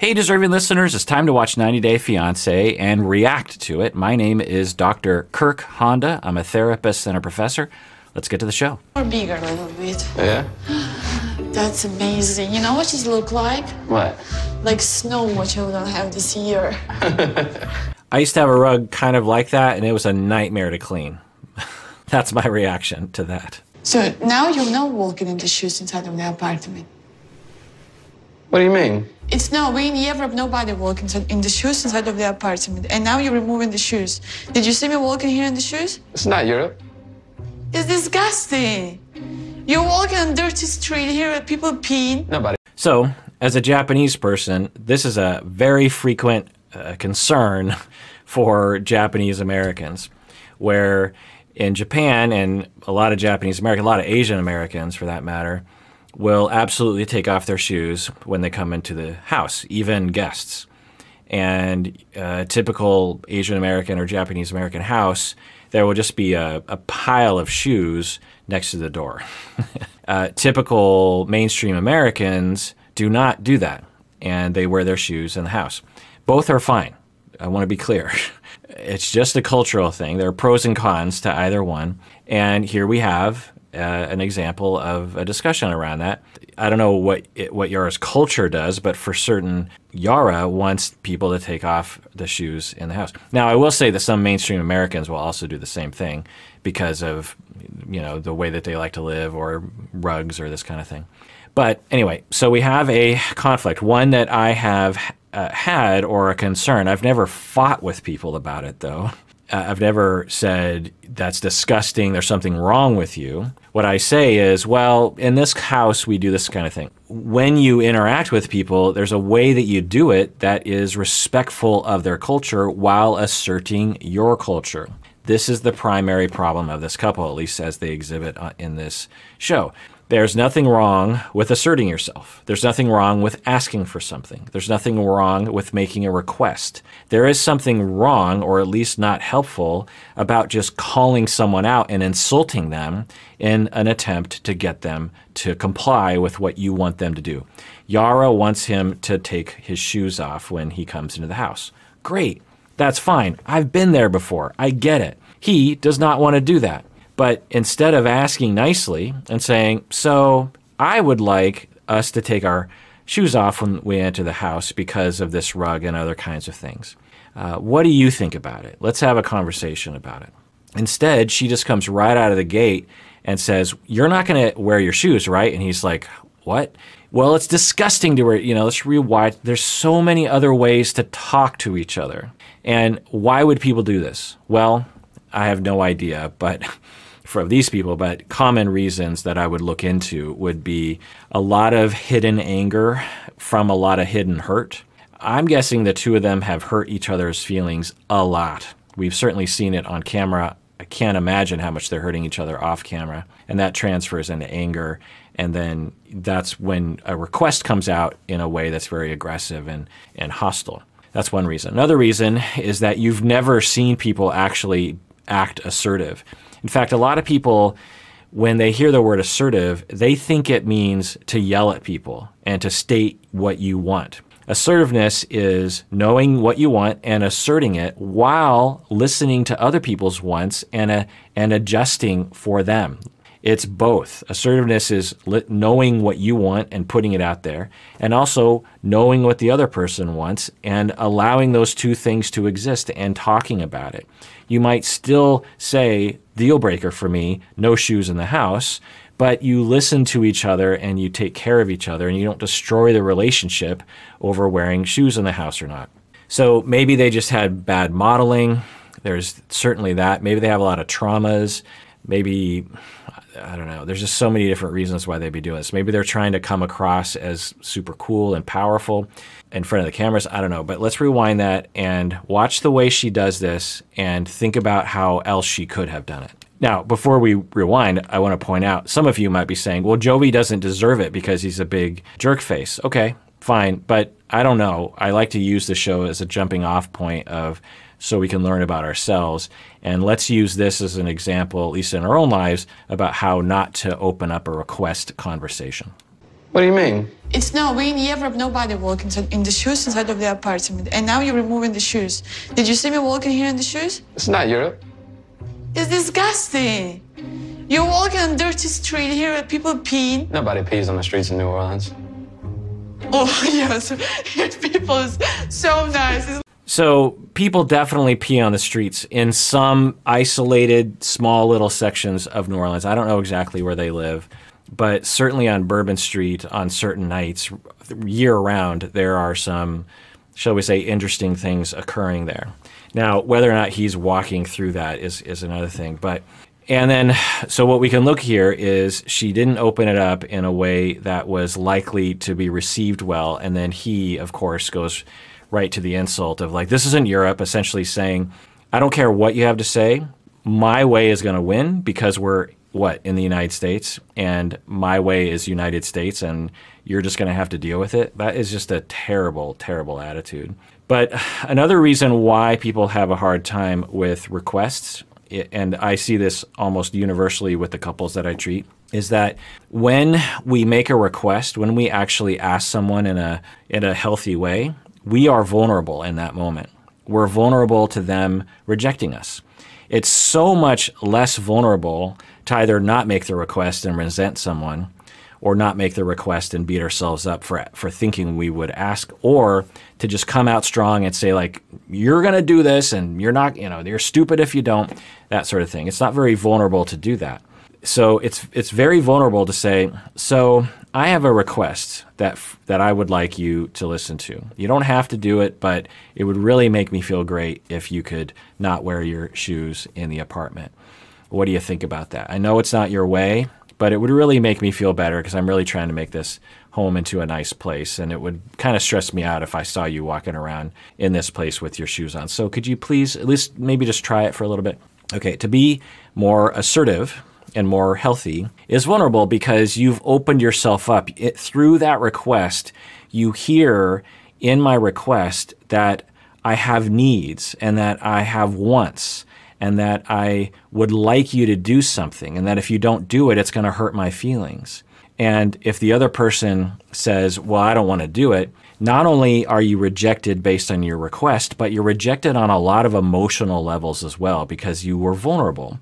Hey, deserving listeners, it's time to watch 90 Day Fiancé and react to it. My name is Dr. Kirk Honda. I'm a therapist and a professor. Let's get to the show. Or bigger a little bit. Yeah? That's amazing. You know what it look like? What? Like snow, which I don't have this year. I used to have a rug kind of like that, and it was a nightmare to clean. That's my reaction to that. So now you're not walking in the shoes inside of the apartment. What do you mean? It's no, we in Europe, nobody walking in the shoes inside of the apartment. And now you're removing the shoes. Did you see me walking here in the shoes? It's not Europe. It's disgusting. You're walking on dirty street here with people peeing. Nobody. So, as a Japanese person, this is a very frequent concern for Japanese Americans, where in Japan, and a lot of Japanese Americans, a lot of Asian Americans for that matter, will absolutely take off their shoes when they come into the house, even guests. And a typical Asian American or Japanese American house, there will just be a pile of shoes next to the door. Typical mainstream Americans do not do that, and they wear their shoes in the house. Both are fine. I want to be clear. It's just a cultural thing. There are pros and cons to either one. And here we have an example of a discussion around that. I don't know what Yara's culture does, but for certain, Yara wants people to take off the shoes in the house. Now, I will say that some mainstream Americans will also do the same thing because of, you know, the way that they like to live or rugs or this kind of thing. But anyway, so we have a conflict, one that I have had or a concern. I've never fought with people about it, though. I've never said, that's disgusting, there's something wrong with you. What I say is, well, in this house, we do this kind of thing. When you interact with people, there's a way that you do it that is respectful of their culture while asserting your culture. This is the primary problem of this couple, at least as they exhibit in this show. There's nothing wrong with asserting yourself. There's nothing wrong with asking for something. There's nothing wrong with making a request. There is something wrong, or at least not helpful, about just calling someone out and insulting them in an attempt to get them to comply with what you want them to do. Yara wants him to take his shoes off when he comes into the house. Great. That's fine. I've been there before. I get it. He does not want to do that. But instead of asking nicely and saying, so I would like us to take our shoes off when we enter the house because of this rug and other kinds of things. What do you think about it? Let's have a conversation about it. Instead, she just comes right out of the gate and says, you're not going to wear your shoes, right? And he's like, what? Well, it's disgusting to wear, you know, let's rewind. There's so many other ways to talk to each other. And why would people do this? Well, I have no idea, but for these people, but common reasons that I would look into would be a lot of hidden anger from a lot of hidden hurt. I'm guessing the two of them have hurt each other's feelings a lot. We've certainly seen it on camera. I can't imagine how much they're hurting each other off camera, and that transfers into anger. And then that's when a request comes out in a way that's very aggressive and hostile. That's one reason. Another reason is that you've never seen people actually act assertive. In fact, a lot of people, when they hear the word assertive, they think it means to yell at people and to state what you want. Assertiveness is knowing what you want and asserting it while listening to other people's wants and adjusting for them. It's both. Assertiveness is knowing what you want and putting it out there, and also knowing what the other person wants and allowing those two things to exist and talking about it. You might still say, deal breaker for me, no shoes in the house, but you listen to each other and you take care of each other and you don't destroy the relationship over wearing shoes in the house or not. So maybe they just had bad modeling. There's certainly that. Maybe they have a lot of traumas. Maybe, I don't know, there's just so many different reasons why they'd be doing this. Maybe they're trying to come across as super cool and powerful in front of the cameras. I don't know, but let's rewind that and watch the way she does this and think about how else she could have done it. Now, before we rewind, I want to point out, some of you might be saying, well, Jovi doesn't deserve it because he's a big jerk face. Okay, fine, but I don't know. I like to use the show as a jumping off point of so we can learn about ourselves. And let's use this as an example, at least in our own lives, about how not to open up a request conversation. What do you mean? It's no, we in Europe, nobody walking in the shoes inside of the apartment. And now you're removing the shoes. Did you see me walking here in the shoes? It's not Europe. It's disgusting. You're walking on dirty street here with people peeing. Nobody pees on the streets in New Orleans. Oh, yes. People is so nice. So people definitely pee on the streets in some isolated, small little sections of New Orleans. I don't know exactly where they live, but certainly on Bourbon Street on certain nights, year-round, there are some, shall we say, interesting things occurring there. Now, whether or not he's walking through that is another thing. And then, so what we can look here is she didn't open it up in a way that was likely to be received well, and then he, of course, goes right to the insult of like, this isn't Europe, essentially saying, I don't care what you have to say, my way is going to win because we're, in the United States, and my way is United States, and you're just going to have to deal with it. That is just a terrible, terrible attitude. But another reason why people have a hard time with requests, and I see this almost universally with the couples that I treat, is that when we make a request, when we actually ask someone in a healthy way, we are vulnerable in that moment. We're vulnerable to them rejecting us. It's so much less vulnerable to either not make the request and resent someone, or not make the request and beat ourselves up for thinking we would ask, or to just come out strong and say like, you're going to do this and you're not, you're stupid if you don't, that sort of thing. It's not very vulnerable to do that. So it's very vulnerable to say, so I have a request that I would like you to listen to. You don't have to do it, but it would really make me feel great if you could not wear your shoes in the apartment. What do you think about that? I know it's not your way, but it would really make me feel better because I'm really trying to make this home into a nice place, and it would kind of stress me out if I saw you walking around in this place with your shoes on. So could you please at least maybe just try it for a little bit? Okay, to be more assertive and more healthy is vulnerable because you've opened yourself up. Through that request, you hear in my request that I have needs and that I have wants and that I would like you to do something, and that if you don't do it, it's going to hurt my feelings. And if the other person says, well, I don't want to do it, not only are you rejected based on your request, but you're rejected on a lot of emotional levels as well because you were vulnerable.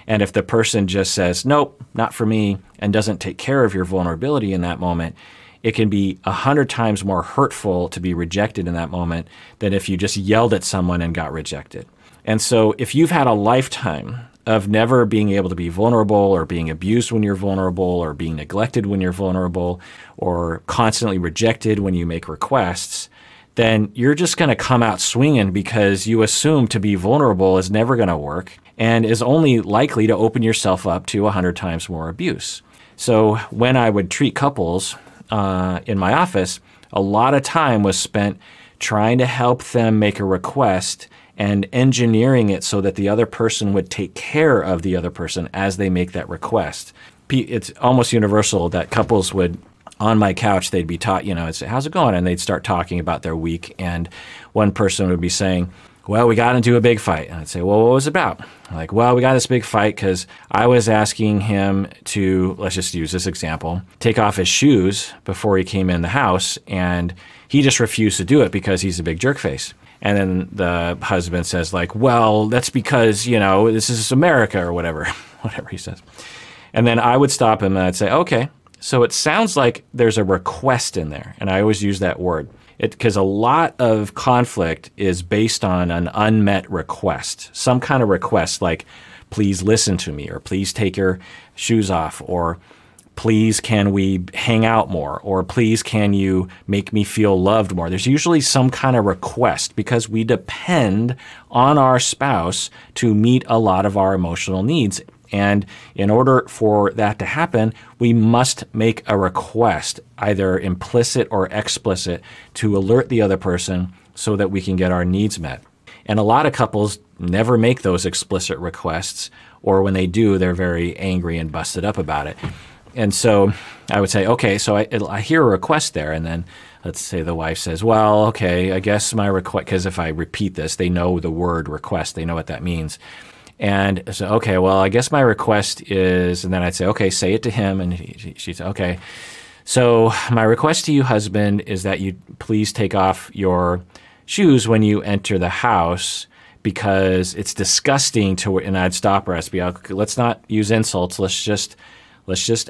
And if the person just says, nope, not for me, and doesn't take care of your vulnerability in that moment, it can be 100 times more hurtful to be rejected in that moment than if you just yelled at someone and got rejected. And so if you've had a lifetime of never being able to be vulnerable, or being abused when you're vulnerable, or being neglected when you're vulnerable, or constantly rejected when you make requests, then you're just going to come out swinging because you assume to be vulnerable is never going to work and is only likely to open yourself up to 100 times more abuse. So when I would treat couples in my office, a lot of time was spent trying to help them make a request and engineering it so that the other person would take care of the other person as they make that request. It's almost universal that couples would, on my couch, they'd be taught, I'd say, how's it going? And they'd start talking about their week. And one person would be saying, well, we got into a big fight. And I'd say, well, what was it about? Like, well, we got this big fight because I was asking him to, let's just use this example, take off his shoes before he came in the house. And he just refused to do it because he's a big jerk face. And then the husband says like, well, that's because, this is America or whatever, whatever he says. And then I would stop him and I'd say, okay, so it sounds like there's a request in there. And I always use that word because a lot of conflict is based on an unmet request, some kind of request like, please listen to me, or please take your shoes off, or please can we hang out more, or please can you make me feel loved more. There's usually some kind of request because we depend on our spouse to meet a lot of our emotional needs. And in order for that to happen, we must make a request, either implicit or explicit, to alert the other person so that we can get our needs met. And a lot of couples never make those explicit requests, or when they do, they're very angry and busted up about it. And so I would say, okay, so I hear a request there. And then let's say the wife says, well, okay, I guess my request, because if I repeat this, they know the word request. They know what that means. And so, okay, well, I guess my request is, and then I'd say, okay, say it to him. And she'd say, okay, So my request to you, husband, is that you please take off your shoes when you enter the house, because it's disgusting to, and I'd stop her. I'd be like, let's not use insults. Let's just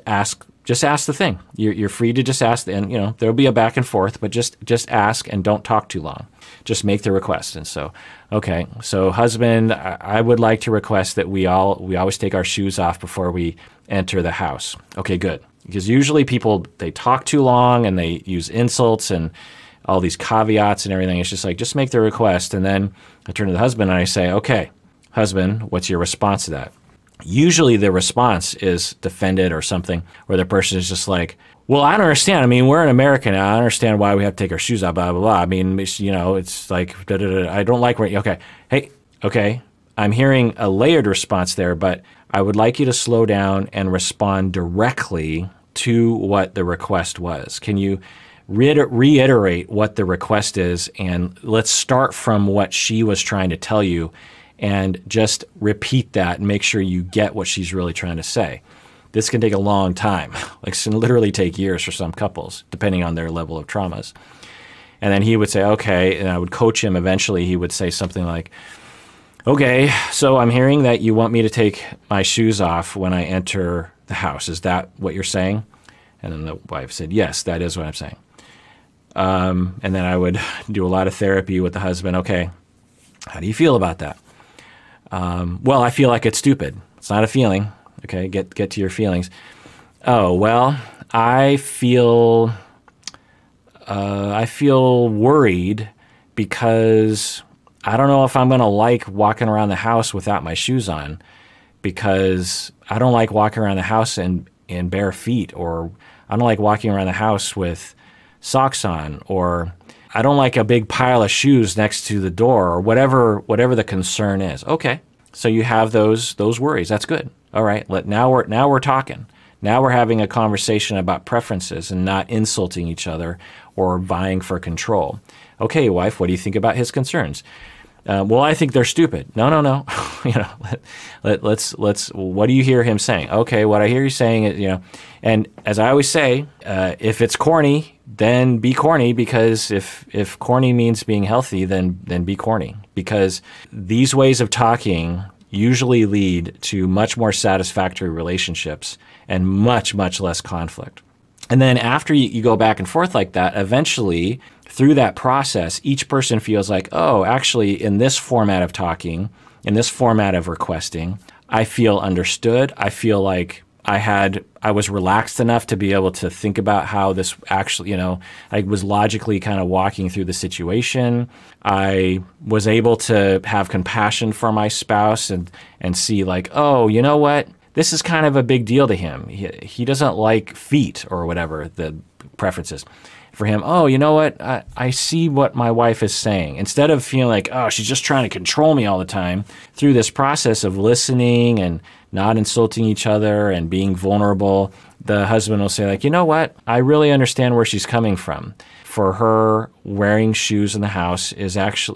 ask. Just ask the thing. You're free to just ask, and there'll be a back and forth, but just ask and don't talk too long. Just make the request. And so, okay, so husband, I would like to request that we always take our shoes off before we enter the house. Okay, good. Because usually people, they talk too long and they use insults and all these caveats and everything. It's just like, just make the request. And then I turn to the husband and I say, okay, husband, what's your response to that? Usually the response is defended or something, where the person is just like, well, I don't understand. I mean, we're in America now. I don't understand why we have to take our shoes off, blah, blah, blah. I mean, it's like, da, da, da. I don't like where, okay. Hey, okay. I'm hearing a layered response there, but I would like you to slow down and respond directly to what the request was. Can you reiterate what the request is? And let's start from what she was trying to tell you and just repeat that and make sure you get what she's really trying to say. This can take a long time. Like, it can literally take years for some couples, depending on their level of traumas. And then he would say, okay, and I would coach him. Eventually, he would say something like, okay, so I'm hearing that you want me to take my shoes off when I enter the house. Is that what you're saying? And then the wife said, yes, that is what I'm saying. And then I would do a lot of therapy with the husband. Okay, how do you feel about that? Well, I feel like it's stupid. It's not a feeling. Okay, get to your feelings. Oh, well, I feel worried because I don't know if I'm going to like walking around the house without my shoes on, because I don't like walking around the house in bare feet, or I don't like walking around the house with socks on, or I don't like a big pile of shoes next to the door, or whatever the concern is. Okay, so you have those worries. That's good. All right, now we're talking. Now we're having a conversation about preferences and not insulting each other or vying for control. Okay, wife, what do you think about his concerns? Well, I think they're stupid. No. Let's. What do you hear him saying? Okay, what I hear you saying is, and as I always say, if it's corny, then be corny, because if corny means being healthy, then be corny, because these ways of talking usually lead to much more satisfactory relationships and much less conflict. And then after you go back and forth like that, eventually through that process, each person feels like, oh, actually in this format of talking, in this format of requesting, I feel understood. I feel like I was relaxed enough to be able to think about how this actually, I was logically kind of walking through the situation. I was able to have compassion for my spouse and see like, oh, you know what? This is kind of a big deal to him. He doesn't like feet or whatever the preference is. For him, oh, you know what? I see what my wife is saying. Instead of feeling like, oh, she's just trying to control me all the time, through this process of listening and not insulting each other and being vulnerable, the husband will say like, you know what? I really understand where she's coming from. For her, wearing shoes in the house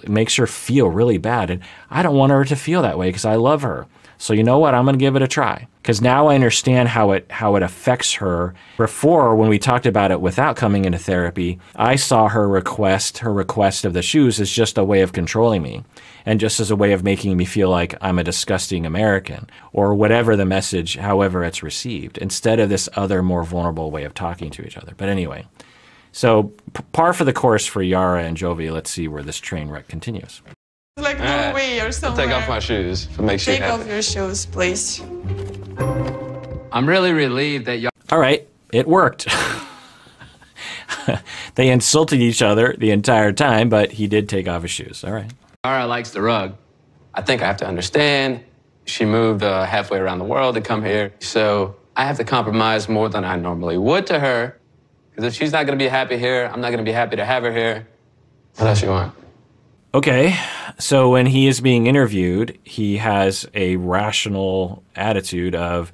makes her feel really bad. And I don't want her to feel that way because I love her. So you know what? I'm going to give it a try, because now I understand how it affects her. Before, when we talked about it without coming into therapy, I saw her request of the shoes as just a way of controlling me, and just as a way of making me feel like I'm a disgusting American, or whatever the message, however it's received, instead of this other more vulnerable way of talking to each other. But anyway, so par for the course for Yara and Jovi. Let's see where this train wreck continues. Like Norway or somewhere. I'll take off my shoes if it makes you happy. Take off your shoes, please. I'm really relieved that y'all. All right, it worked. They insulted each other the entire time, but he did take off his shoes. All right. Yara likes the rug. I think I have to understand. She moved halfway around the world to come here, so I have to compromise more than I normally would to her. Because if she's not going to be happy here, I'm not going to be happy to have her here. What else you want? Okay, so when he is being interviewed, he has a rational attitude of,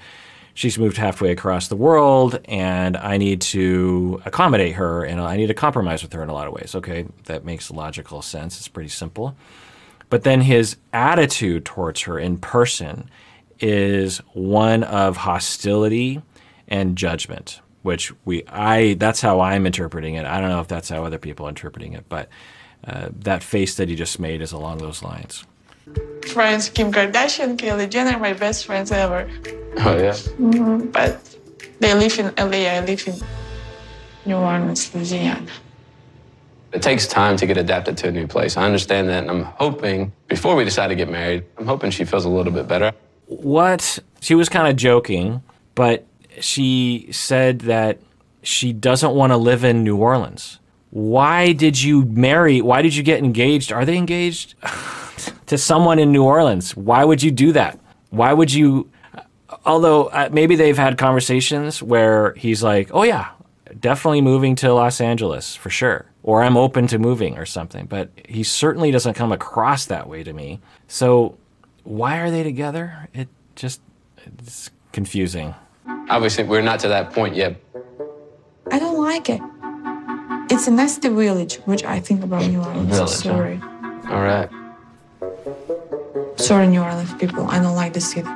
she's moved halfway across the world, and I need to accommodate her, and I need to compromise with her in a lot of ways. Okay, that makes logical sense. It's pretty simple. But then his attitude towards her in person is one of hostility and judgment, which that's how I'm interpreting it. I don't know if that's how other people are interpreting it, but that face that he just made is along those lines. Friends, Kim Kardashian, Kylie Jenner, my best friends ever. Oh, yeah? But they live in LA, I live in New Orleans, Louisiana. It takes time to get adapted to a new place. I understand that, and I'm hoping, before we decide to get married, I'm hoping she feels a little bit better. What? She was kind of joking, but she said that she doesn't want to live in New Orleans. Why did you marry? Why did you get engaged? Are they engaged to someone in New Orleans? Why would you do that? Why would you? Although maybe they've had conversations where he's like, oh yeah, definitely moving to Los Angeles for sure. Or I'm open to moving or something. But he certainly doesn't come across that way to me. So why are they together? It's confusing. Obviously, we're not to that point yet. I don't like it. It's a nasty village, which I think about New Orleans. Village, Sorry. Huh? All right. Sorry, New Orleans people. I don't like the city.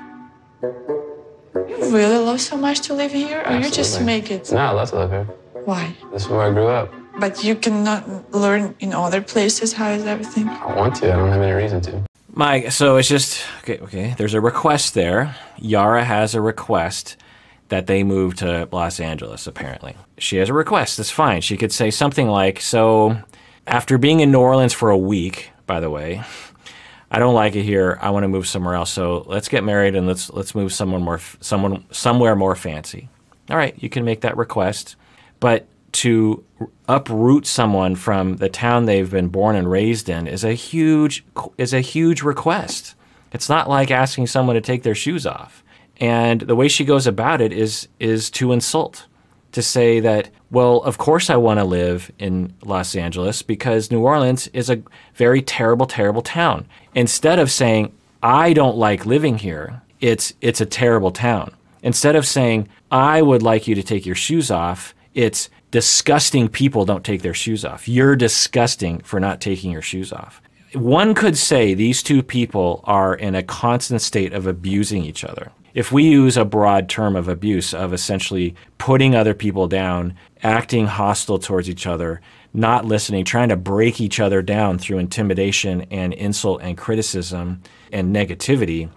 You really love so much to live here, or you just make it? No, I love to live here. Why? This is where I grew up. But you cannot learn in other places how is everything? I want to. I don't have any reason to. Mike, so it's just, okay, there's a request there. Yara has a request that they move to Los Angeles, apparently. She has a request, that's fine. She could say something like, so after being in New Orleans for a week, by the way, I don't like it here, I want to move somewhere else, so let's get married and let's move somewhere more fancy. All right, you can make that request, but to uproot someone from the town they've been born and raised in is a huge request. It's not like asking someone to take their shoes off. And the way she goes about it is to insult, to say that, well, of course I want to live in Los Angeles because New Orleans is a very terrible, terrible town. Instead of saying, I don't like living here, it's a terrible town. Instead of saying, I would like you to take your shoes off, it's disgusting people don't take their shoes off. You're disgusting for not taking your shoes off. One could say these two people are in a constant state of abusing each other. If we use a broad term of abuse, of essentially putting other people down, acting hostile towards each other, not listening, trying to break each other down through intimidation and insult and criticism and negativity,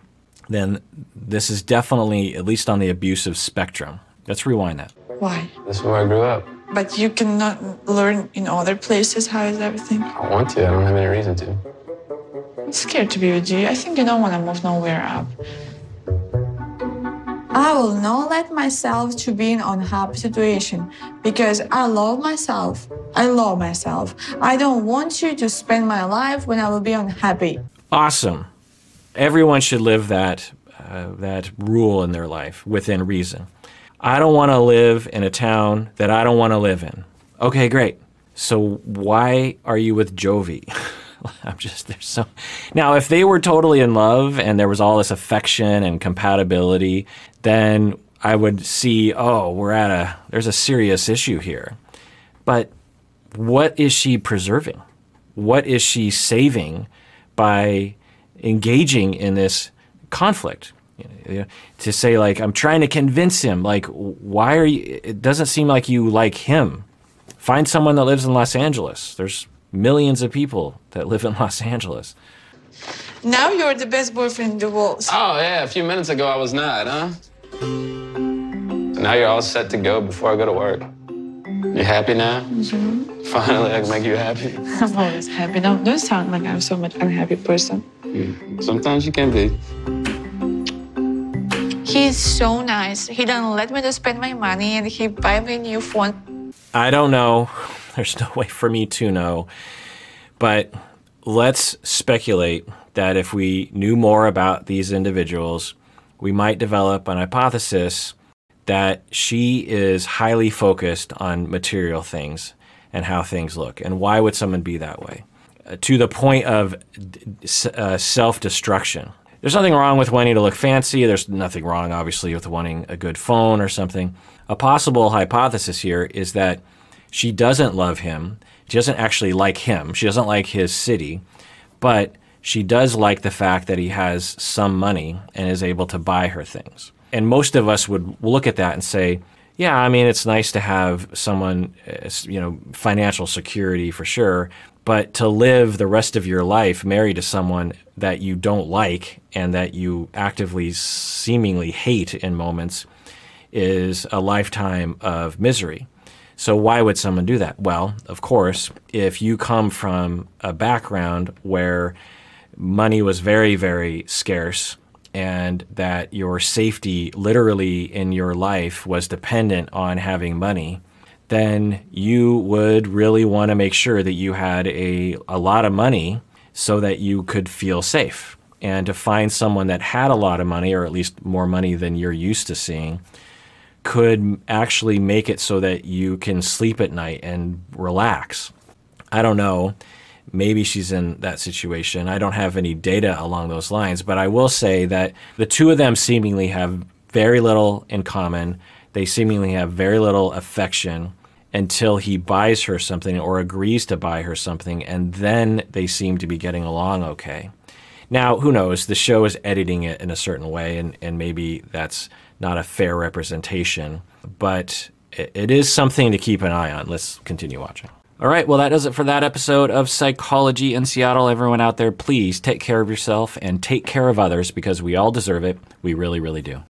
then this is definitely at least on the abusive spectrum. Let's rewind that. Why? This is where I grew up. But you cannot learn in other places how is everything? I want to. I don't have any reason to. I'm scared to be with you. I think you don't want to move nowhere up. I will not let myself to be in an unhappy situation because I love myself. I love myself. I don't want you to spend my life when I will be unhappy. Awesome. Everyone should live that rule in their life within reason. I don't want to live in a town that I don't want to live in. Okay, great. So why are you with Jovi? Now, if they were totally in love and there was all this affection and compatibility, then I would see, oh, there's a serious issue here. But what is she preserving? What is she saving by engaging in this conflict? To say, like, I'm trying to convince him, like, why are you, it doesn't seem like you like him. Find someone that lives in Los Angeles. There's millions of people that live in Los Angeles. Now you're the best boyfriend in the world. Oh, yeah, a few minutes ago I was not, huh? So now you're all set to go before I go to work. You happy now? Mm-hmm. Finally, I can make you happy. I'm always happy. Don't sound like I'm so much unhappy person. Sometimes you can be. He's so nice. He doesn't let me to spend my money and he buy me a new phone. I don't know. There's no way for me to know. But let's speculate that if we knew more about these individuals, we might develop an hypothesis that she is highly focused on material things and how things look. And why would someone be that way? To the point of self-destruction. There's nothing wrong with wanting to look fancy. There's nothing wrong, obviously, with wanting a good phone or something. A possible hypothesis here is that she doesn't love him. She doesn't actually like him. She doesn't like his city. But she does like the fact that he has some money and is able to buy her things. And most of us would look at that and say, Yeah, I mean, it's nice to have someone, financial security for sure, but to live the rest of your life married to someone that you don't like and that you actively seemingly hate in moments is a lifetime of misery. So why would someone do that? Well, of course, if you come from a background where money was very, very scarce and that your safety literally in your life was dependent on having money, then you would really want to make sure that you had a lot of money so that you could feel safe. And to find someone that had a lot of money, or at least more money than you're used to seeing, could actually make it so that you can sleep at night and relax. I don't know. Maybe she's in that situation. I don't have any data along those lines, but I will say that the two of them seemingly have very little in common. They seemingly have very little affection until he buys her something or agrees to buy her something, and then they seem to be getting along okay. Now, who knows? The show is editing it in a certain way, and maybe that's not a fair representation, but it is something to keep an eye on. Let's continue watching. All right, well, that does it for that episode of Psychology in Seattle. Everyone out there, please take care of yourself and take care of others because we all deserve it. We really, really do.